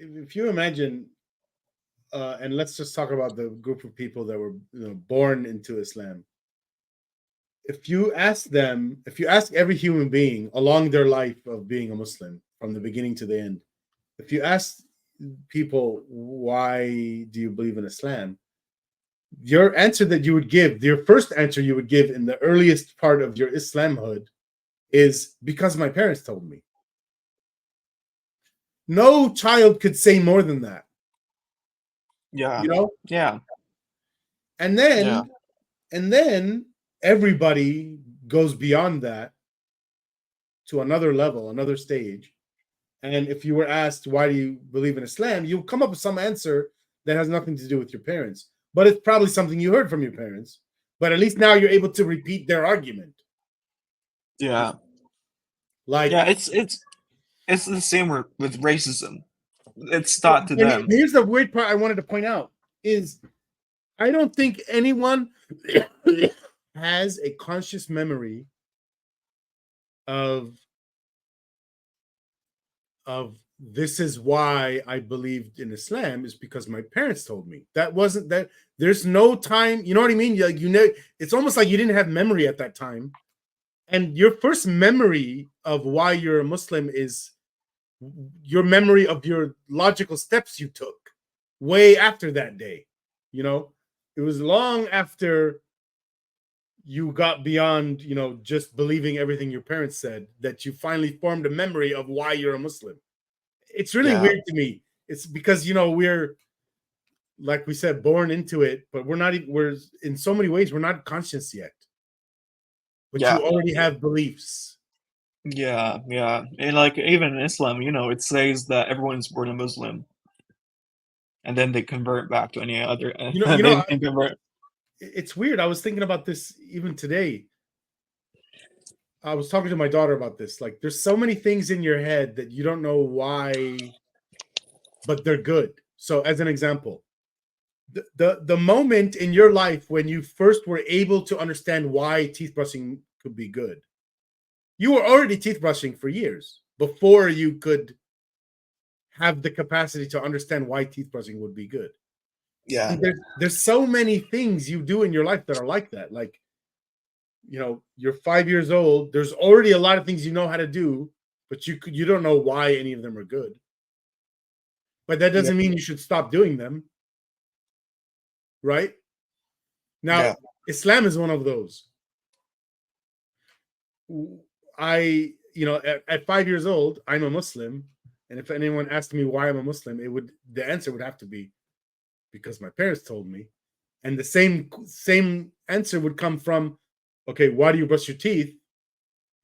if you imagine, and let's just talk about the group of people that were born into Islam. If you ask every human being along their life of being a Muslim from the beginning to the end, if you ask people, why do you believe in Islam? Your answer that you would give, your first answer you would give in the earliest part of your Islamhood is because my parents told me. No child could say more than that. Yeah. You know? Yeah. And Yeah. then everybody goes beyond that to another level, another stage. And if you were asked, why do you believe in Islam, you'll come up with some answer that has nothing to do with your parents. But it's probably something you heard from your parents. But at least now you're able to repeat their argument. Yeah. Like, Yeah. It's the same with racism. It's taught to and them. here's the weird part I wanted to point out is I don't think anyone has a conscious memory of this is why I believed in Islam is because my parents told me. That wasn't that there's no time, you know what I mean? Like, it's almost like you didn't have memory at that time. And your first memory of why you're a Muslim is your memory of your logical steps you took way after that day. You know, it was long after you got beyond, just believing everything your parents said that you finally formed a memory of why you're a Muslim. It's really Yeah. weird to me. It's because we're, like we said, born into it, but we're not. We're in so many ways we're not conscious yet. But you Yeah. already have beliefs. Yeah. Yeah. And like even in Islam, it says that everyone's born a Muslim, and then they convert back to any other, You know. You and know. they convert. It's weird. I was thinking about this even today. I was talking to my daughter about this. Like, there's so many things in your head that you don't know why, but they're good. So, as an example, the moment in your life when you first were able to understand why teeth brushing could be good, you were already teeth brushing for years before you could have the capacity to understand why teeth brushing would be good. Yeah. And there's so many things you do in your life that are like that. Like, you're 5 years old. There's already a lot of things you know how to do, but you don't know why any of them are good. But that Yeah. doesn't mean you should stop doing them, right? Now, Yeah. Islam is one of those. At 5 years old, I'm a Muslim, and if anyone asked me why I'm a Muslim, the answer would have to be because my parents told me, and the same answer would come from, okay, why do you brush your teeth?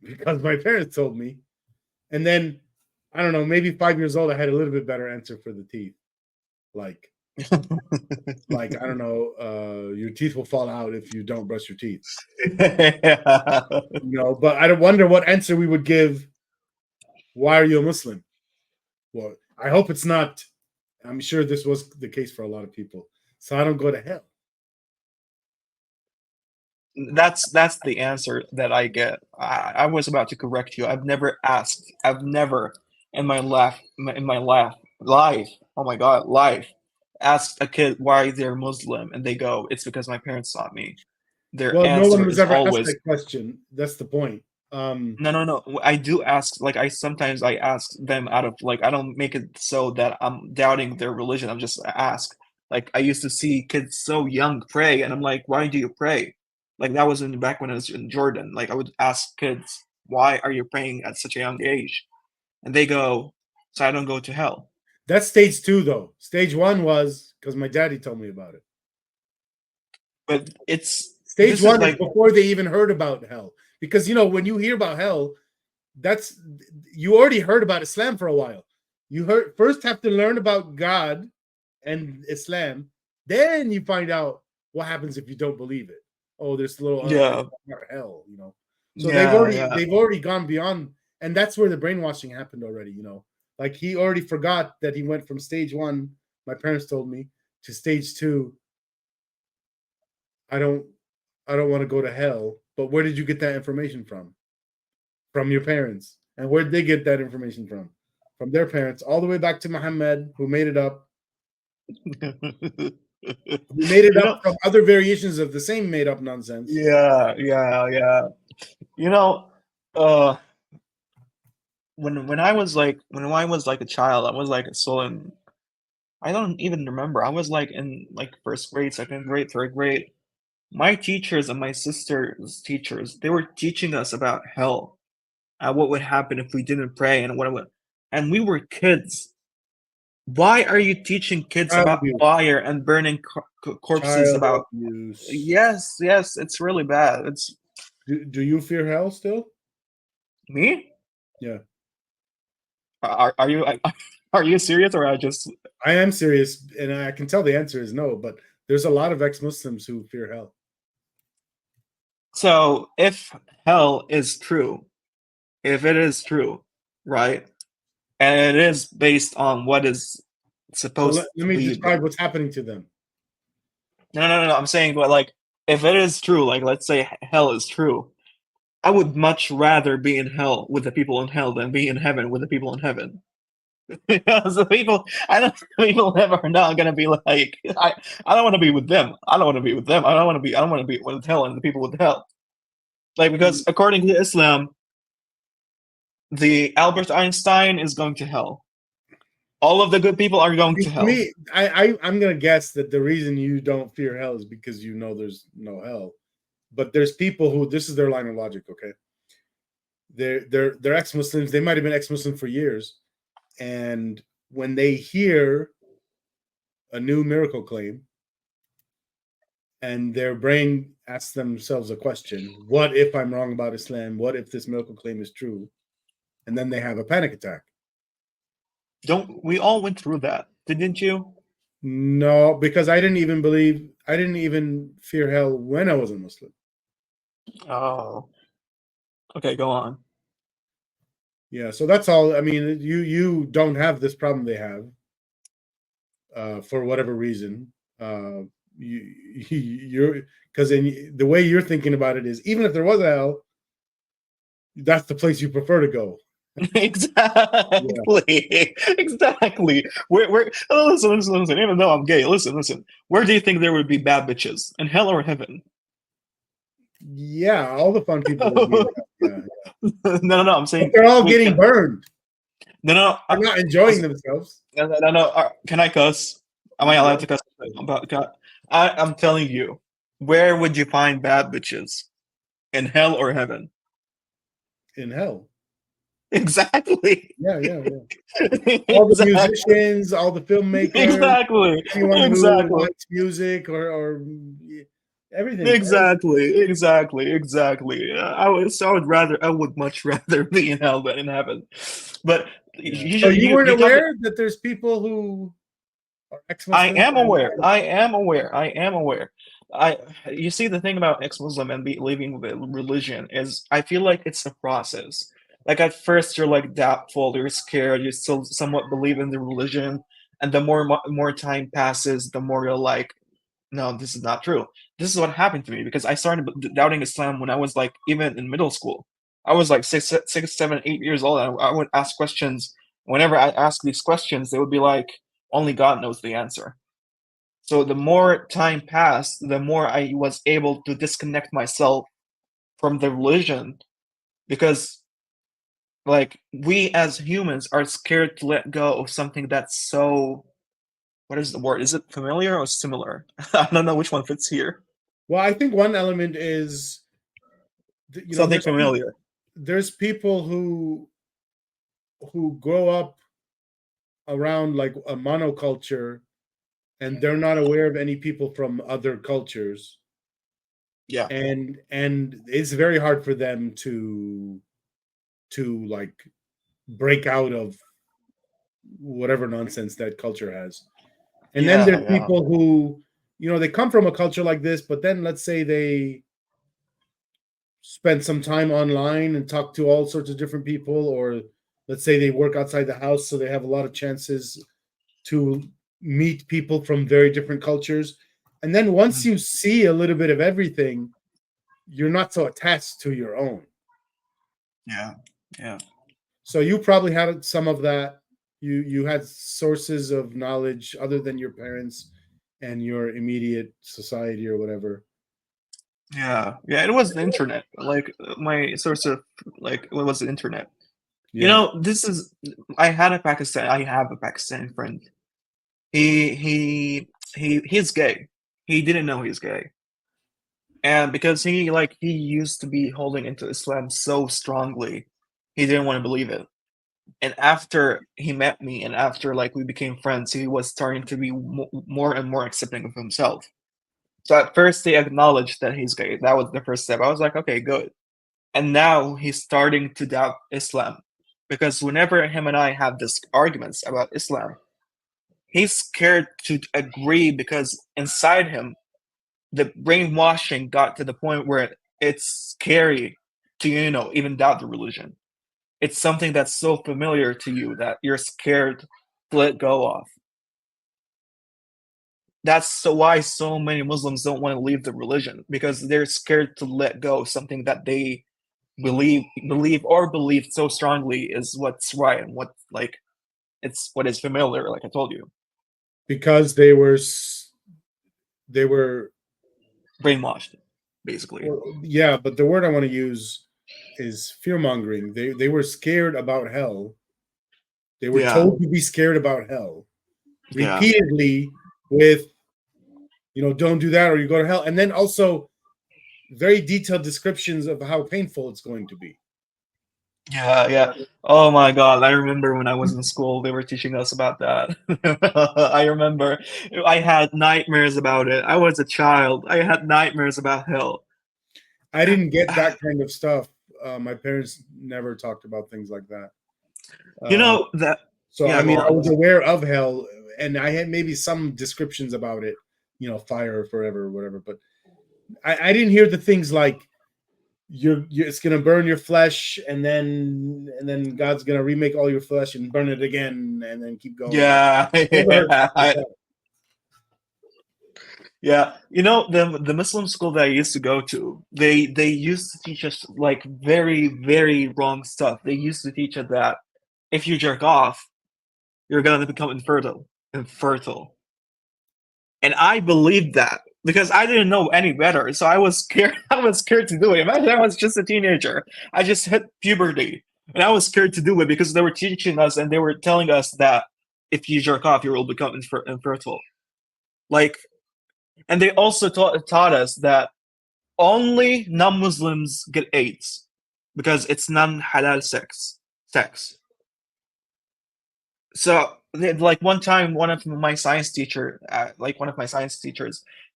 Because my parents told me. And then I don't know, maybe 5 years old, I had a little bit better answer for the teeth. Like I don't know, your teeth will fall out if you don't brush your teeth. Yeah. But I wonder what answer we would give. Why are you a Muslim? Well, I hope it's not. I'm sure this was the case for a lot of people. So I don't go to hell. That's the answer that I get. I was about to correct you. I've never asked. I've never in my life. Oh my God, life. Asked a kid why they're Muslim, and they go, "It's because my parents taught me." Their Well, no one answer was is ever asked always, that question. That's the point. "No, no, no." I do ask. Like I sometimes I ask them out of like I don't make it so that I'm doubting their religion. I'm just ask. Like I used to see kids so young pray, and I'm like, "Why do you pray?" Like that was in back when I was in Jordan. Like I would ask kids, "Why are you praying at such a young age?" And they go, "So I don't go to hell." That's stage 2, though. Stage 1 was because my daddy told me about it. But it's Stage this is 1 is like before they even heard about hell. Because, when you hear about hell, that's you already heard about Islam for a while. You first have to learn about God and Islam, then you find out what happens if you don't believe it. Oh, there's a little yeah, hell. So they've yeah, already yeah, they've already gone beyond, and that's where the brainwashing happened already. Like he already forgot that he went from stage 1, my parents told me, to stage 2. I don't I don't want to go to hell. But where did you get that information from? From your parents. And where did they get that information from? from their parents, all the way back to Muhammad, who made it up. Who made it You up know, from other variations of the same made up nonsense. yeah. You know, uh, when I was like a child, I was like still in. I don't even remember. I was like in like first grade, second grade, third grade. My teachers and my sister's teachers, they were teaching us about hell and what would happen if we didn't pray and what it would. And we were kids. Why are you teaching kids Child about abuse. fire and burning corpses? Child About abuse. yes, it's really bad. It's Do you fear hell still? me. Yeah. Are you are you serious or I just I am serious, and I can tell the answer is no, but there's a lot of ex-Muslims who fear hell. so if hell is true, if it is true, right, and it is based on what is So supposed let to me be describe what's happening to them. no, I'm saying, but like, if it is true, like, let's say hell is true, I would much rather be in hell with the people in hell than be in heaven with the people in heaven. Because the people, I don't, people in heaven are not gonna be like, I don't want to be with them. I don't want to be with them. I don't want to be with hell and the people with hell. Like, because according to Islam, the Albert Einstein is going to hell. All of the good people are going to To hell. me, I'm gonna guess that the reason you don't fear hell is because you know there's no hell. But there's people who this is their line of logic. Okay, they're ex-Muslims. They might have been ex-Muslim for years, and when they hear a new miracle claim, and their brain asks themselves a question: What if I'm wrong about Islam? What if this miracle claim is true? And then they have a panic attack. Don't we all went through that, didn't you? No, because I didn't even fear hell when I was a Muslim. Oh, okay, go on. Yeah, so that's all. I mean, you don't have this problem they have for whatever reason. You're because in the way you're thinking about it is even if there was a hell, that's the place you prefer to go. Yeah. Exactly. Where oh, listen. Even though I'm gay, listen. Where do you think there would be bad bitches? In hell or heaven? Yeah, all the fun people would be in hell. Yeah, No. I'm but saying they're all wait, getting burned. no. They're not enjoying themselves. No. Can I cuss? Am I allowed Yeah, to cuss about God? I'm telling you, where would you find bad bitches? In hell or heaven? in hell. Exactly. Yeah. All the Exactly. musicians, all the filmmakers, Exactly. anyone who Exactly. likes music or everything. Exactly. I would much rather be in hell than in heaven. But Yeah. So you weren't you come to, aware that there's people who are I ex-Muslims am aware. I am aware. I am aware. I You see the thing about ex-Muslim and leaving the religion is I feel like it's a process. Like at first you're like doubtful, you're scared, you still somewhat believe in the religion, and the more time passes, the more you're like, no, this is not true. This is what happened to me because I started doubting Islam when I was like even in middle school. I was like 6, 7, 8 years old. And I would ask questions. Whenever I ask these questions, they would be like, only God knows the answer. So the more time passed, the more I was able to disconnect myself from the religion because like we as humans are scared to let go of something that's so what is the word? Is it familiar or similar? I don't know which one fits here. Well, I think one element is, Something familiar. there's people who grow up around like a monoculture and they're not aware of any people from other cultures, Yeah. and it's very hard for them to like break out of whatever nonsense that culture has. And then there's Yeah. people who, they come from a culture like this, but then let's say they spend some time online and talk to all sorts of different people, or let's say they work outside the house, so they have a lot of chances to meet people from very different cultures. And then once Mhm. you see a little bit of everything, you're not so attached to your own. Yeah. Yeah. So you probably had some of that You had sources of knowledge other than your parents and your immediate society or whatever. Yeah, yeah, it was the internet. Like my source of like it was the internet. You Yeah. know, this is I have a Pakistani friend. He's gay. He didn't know he's gay. And because he used to be holding into Islam so strongly, he didn't want to believe it. And after he met me and after like we became friends, he was starting to be more and more accepting of himself. So at first he acknowledged that he's gay. That was the first step. I was like, okay, good. And now he's starting to doubt Islam. Because whenever him and I have this arguments about Islam, he's scared to agree because inside him, the brainwashing got to the point where it's scary to, even doubt the religion. It's something that's so familiar to you that you're scared to let go of. That's why so many Muslims don't want to leave the religion because they're scared to let go of something that they believe so strongly is what's right and what like it's what is familiar, like I told you. Because they were Brainwashed, basically. well, yeah, but the word I want to use is fear mongering. They were scared about hell. They were Yeah, told to be scared about hell yeah, repeatedly with, don't do that or you go to hell. And then also very detailed descriptions of how painful it's going to be. yeah, yeah. Oh my God, I remember when I was in school, they were teaching us about that. I remember I had nightmares about it. I was a child. I had nightmares about hell. I didn't get that kind of stuff. My parents never talked about things like that. You Uh, know that, so, yeah, I go mean, I on. was aware of hell and I had maybe some descriptions about it, fire forever or whatever. But I didn't hear the things like it's gonna burn your flesh and then God's gonna remake all your flesh and burn it again and then keep going. Yeah, Never heard stuff like yeah. that. Yeah, the Muslim school that I used to go to, they used to teach us like very very wrong stuff. They used to teach us that if you jerk off, you're gonna become infertile. And I believed that because I didn't know any better, so I was scared. I was scared to do it. Imagine I was just a teenager. I just hit puberty, and I was scared to do it because they were teaching us and they were telling us that if you jerk off, you will become infertile. Like, and they also taught us that only non-Muslims get AIDS because it's non-halal sex. So like one time one of my science teachers,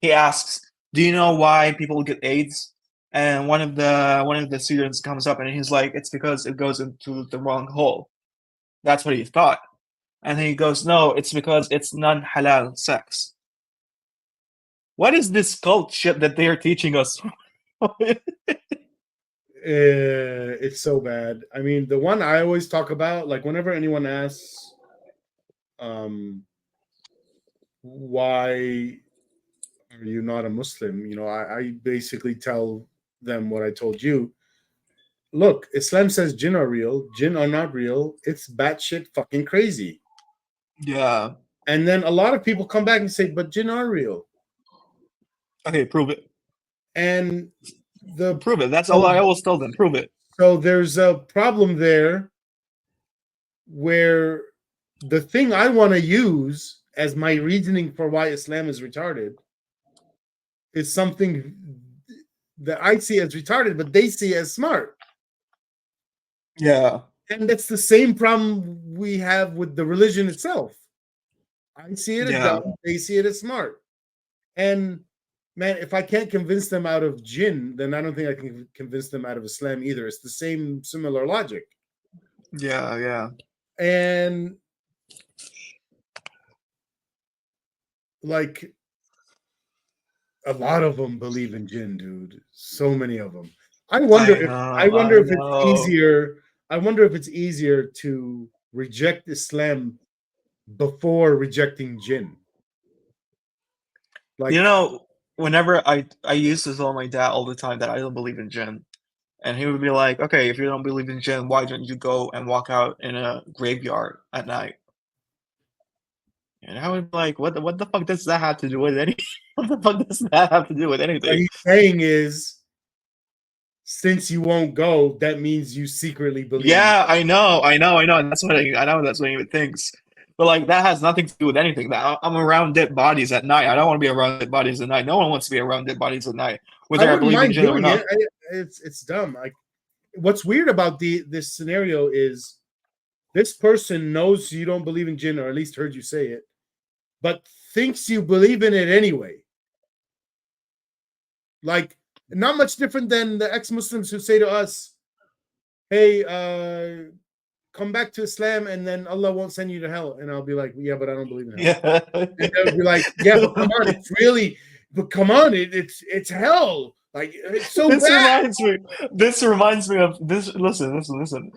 he asks, do you know why people get AIDS? And one of the students comes up and he's like, it's because it goes into the wrong hole. That's what he thought. And then he goes, no, it's because it's non-halal sex. What is this cult shit that they are teaching us? It's so bad. I mean, the one I always talk about, like whenever anyone asks, um, why are you not a Muslim? I basically tell them what I told you. Look, Islam says jinn are real. Jinn are not real. It's batshit fucking crazy. Yeah. And then a lot of people come back and say, but jinn are real. Okay, prove it. And the Prove it. That's all so, I always tell them. Prove it. so there's a problem there where the thing I want to use as my reasoning for why Islam is retarded is something that I see as retarded, but they see as smart. Yeah. And that's the same problem we have with the religion itself. I see it as Yeah. dumb, they see it as smart. And man, if I can't convince them out of jinn, then I don't think I can convince them out of Islam either. It's the same similar logic. Yeah. Yeah. And like a lot of them believe in jinn, dude. So many of them. I wonder I if I know. wonder I if it's know. easier. I wonder if it's easier to reject Islam before rejecting jinn. You Like, know, whenever I used to tell my dad all the time that I don't believe in jinn, and he would be like, "Okay, if you don't believe in jinn, why don't you go and walk out in a graveyard at night?" And I was like, what the fuck does that have to do with any? What the fuck does that have to do with What anything? he's saying is, since you won't go, that means you secretly believe in. Yeah, I know. And I know that's what he thinks. But like that has nothing to do with anything. That I'm around dead bodies at night. I don't want to be around dead bodies at night. No one wants to be around dead bodies at night, I whether I wouldn't believe in mind jinn or doing it. not. It's dumb. Like, what's weird about this scenario is this person knows you don't believe in jinn, or at least heard you say it, but thinks you believe in it anyway. Like, not much different than the ex-Muslims who say to us, "Hey, come back to Islam, and then Allah won't send you to hell." And I'll be like, "Yeah, but I don't believe in hell." Yeah. And they'll be like, "Yeah, but come on, it's really, but come on, it's hell. Like, it's so This bad." reminds me. This reminds me of this. Listen.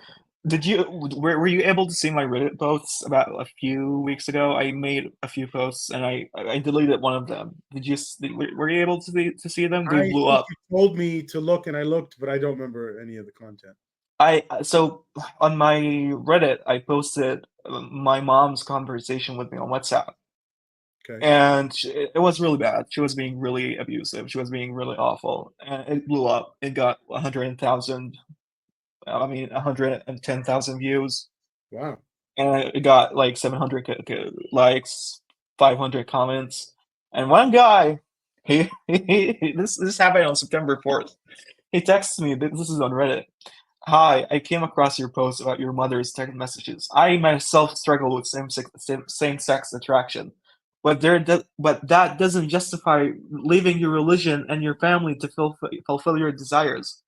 Did you were you able to see my Reddit posts about a few weeks ago? I made a few posts and I deleted one of them. Were you able to see them? They I blew think up. you told me to look, and I looked, but I don't remember any of the content. I so on my Reddit I posted my mom's conversation with me on WhatsApp, Okay. and it was really bad. She was being really abusive. She was being really awful, and it blew up. It got 100,000. I mean, 110,000 views, Wow. and it got like 700 likes, 500 comments, and one guy, this happened on September 4th. He texts me. This is on Reddit. Hi, I came across your post about your mother's text messages. I myself struggle with same-sex attraction, but but that doesn't justify leaving your religion and your family to fulfill your desires.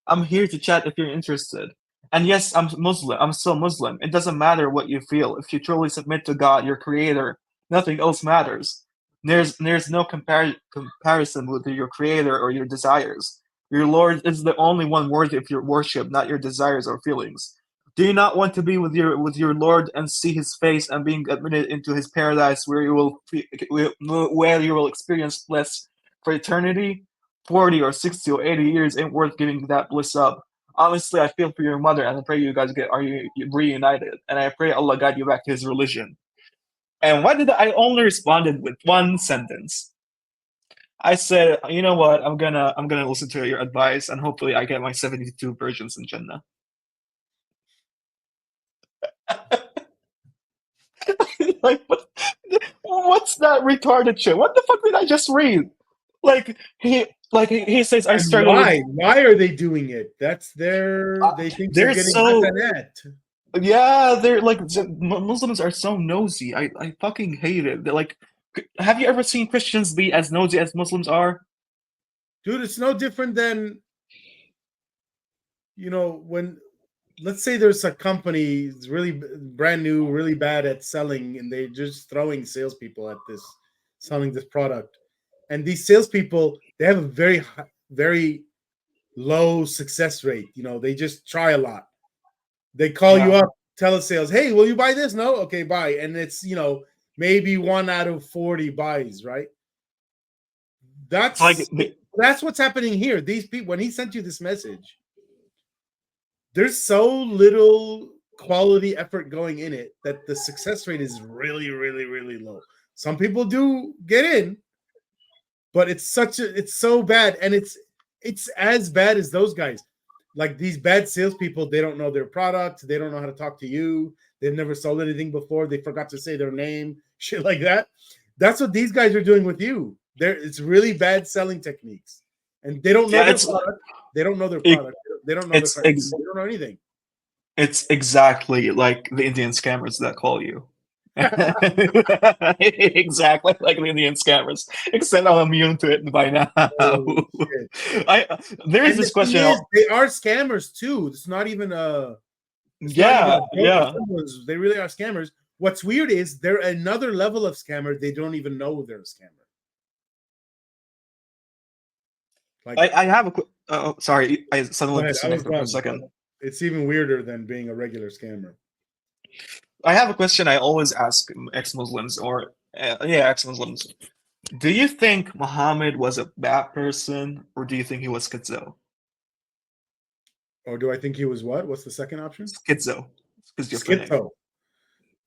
I'm here to chat if you're interested. And yes, I'm Muslim. I'm still Muslim. It doesn't matter what you feel. If you truly submit to God, your creator, nothing else matters. There's no comparison with your creator or your desires. Your Lord is the only one worthy of your worship, not your desires or feelings. Do you not want to be with your Lord and see His face and being admitted into His paradise, where you will experience bliss for eternity? 40 or 60 or 80 years ain't worth giving that bliss up. Honestly, I feel for your mother, and I pray you guys are you reunited, and I pray Allah guide you back to His religion. And why did I only responded with one sentence? I said, you know what? I'm gonna listen to your advice, and hopefully I get my 72 virgins in Jannah. Like, what's that retarded shit? What the fuck did I just read? Like he says I And struggle with. why? Why are they doing it? That's their. Uh, They think they're they're getting so hasanat. Yeah, they're like Muslims are so nosy. I fucking hate it. They're like, have you ever seen Christians be as nosy as Muslims are? Dude, it's no different than, when, let's say there's a company that's really brand new, really bad at selling, and they're just throwing salespeople at this, selling this product. And these salespeople, they have a very low success rate. They just try a lot. They call you Yeah, up, telesales, hey, will you buy this? No? Okay, buy. And it's, maybe 1 out of 40 buys, right? it's like That's that's what's happening here. These people, when he sent you this message, there's so little quality effort going in it that the success rate is really, really, really low. Some people do get in, but it's so bad, and it's as bad as those guys. Like, these bad salespeople, they don't know their product, they don't know how to talk to you, they've never sold anything before, they forgot to say their name, shit like that. That's what these guys are doing with you. It's really bad selling techniques, and they don't know yeah, their product. They don't know their it, product. They don't know their it's price. They don't know anything. it's exactly like the Indian scammers that call you. Exactly like the Indian scammers, except I'm immune to it by now. Holy shit. I there is And the this thing question. is, they are scammers too. It's not even a Yeah, joke. yeah. They really are scammers. What's weird is they're another level of scammer. They don't even know they're a scammer. Like, I have a. Sorry, I go suddenly ahead. I was disconnected for a done, but second. it's even weirder than being a regular scammer. I have a question I always ask ex-Muslims or yeah, ex-Muslims. Do you think Muhammad was a bad person, or do you think he was schizo? Or do I think he was what? What's the second option? Schizo, schizophrenic. Schizo.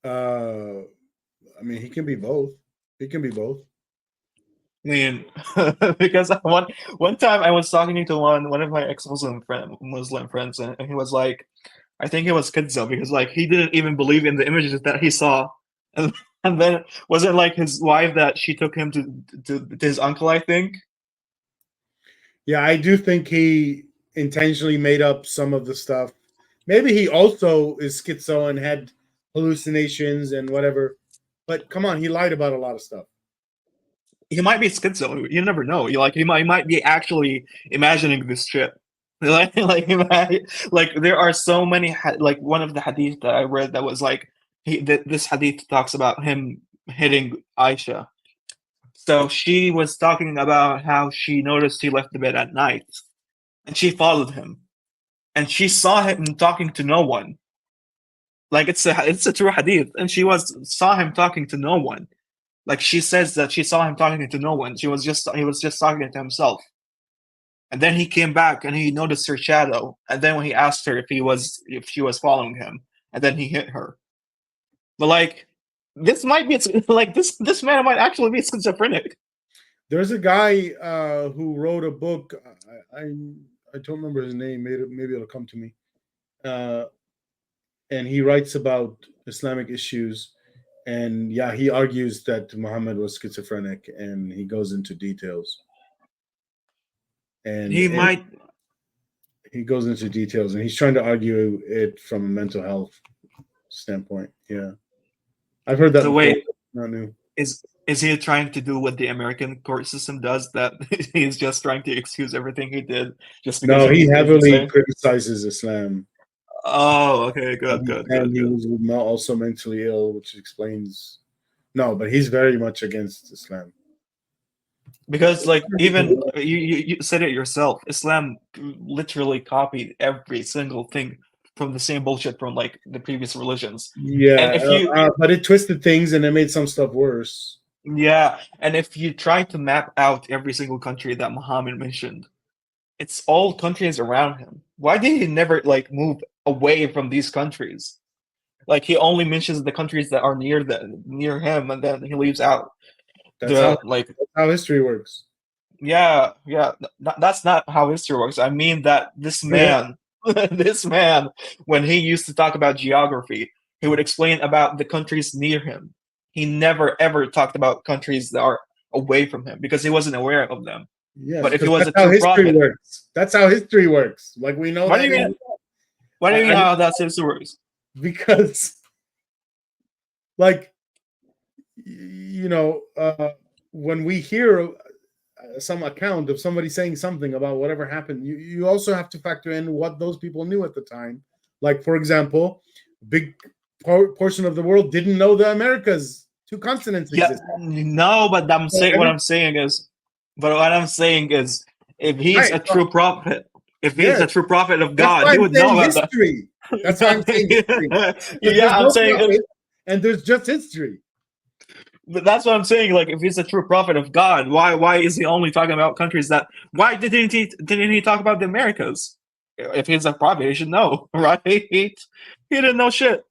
Uh, I mean, he can be both. He can be both. I mean, because one time I was talking to one of my Muslim friends, and he was like, I think it was schizo because like he didn't even believe in the images that he saw, and and then was it like his wife that she took him to his uncle, I think. Yeah, I do think he intentionally made up some of the stuff. Maybe he also is schizo and had hallucinations and whatever. But come on, he lied about a lot of stuff. He might be schizo. You never know. He might be actually imagining this shit. Like there are so many like one of the hadith that I read that was like this hadith talks about him hitting Aisha. So she was talking about how she noticed he left the bed at night, and she followed him, and she saw him talking to no one. Like it's a true hadith, and saw him talking to no one. Like she says that she saw him talking to no one. He was just talking to himself. And then he came back and he noticed her shadow. And then when he asked her if she was following him, and then he hit her. But like this might be like this man might actually be schizophrenic. There's a guy who wrote a book. I don't remember his name. Maybe it'll come to me. And he writes about Islamic issues. And yeah, he argues that Muhammad was schizophrenic, and he goes into details. And He might. he goes into details, and he's trying to argue it from a mental health standpoint. Yeah, I've heard that So before. wait, Not new. is he trying to do what the American court system does? That he's just trying to excuse everything he did just because No, he he's heavily insane? criticizes Islam. Oh, okay, good, good, And good, he good. was also mentally ill, which explains. No, but he's very much against Islam. Because like even you said it yourself, Islam literally copied every single thing from the same bullshit from like the previous religions. And Yeah, if you but it twisted things and it made some stuff worse. yeah, and if you try to map out every single country that Muhammad mentioned, it's all countries around him. Why did he never like move away from these countries? Like he only mentions the countries that are near him, and then he leaves out That's how the like history works. yeah, yeah. That's not how history works. I mean that this Yeah, man, this man, when he used to talk about geography, he would explain about the countries near him. He never ever talked about countries that are away from him because he wasn't aware of them. yes, But if he because was that's a how true history prophet, works. That's how history works. Like we know why do that you mean? Why do you mean how that history works? because, like, when we hear some account of somebody saying something about whatever happened, you also have to factor in what those people knew at the time. Like, for example, big portion of the world didn't know the Americas, two continents Yeah, exist. no, but So what I'm saying is, if he's right, a true prophet, if he's yes, a true prophet of that's God, why he I'm would know saying about that. history. That's why I'm saying history. Because Yeah, there's I'm no saying, prophet and there's just history. but that's what I'm saying. Like, if he's a true prophet of God, why is he only talking about countries that? Why didn't he talk about the Americas? If he's a prophet, he should know, right? He didn't know shit.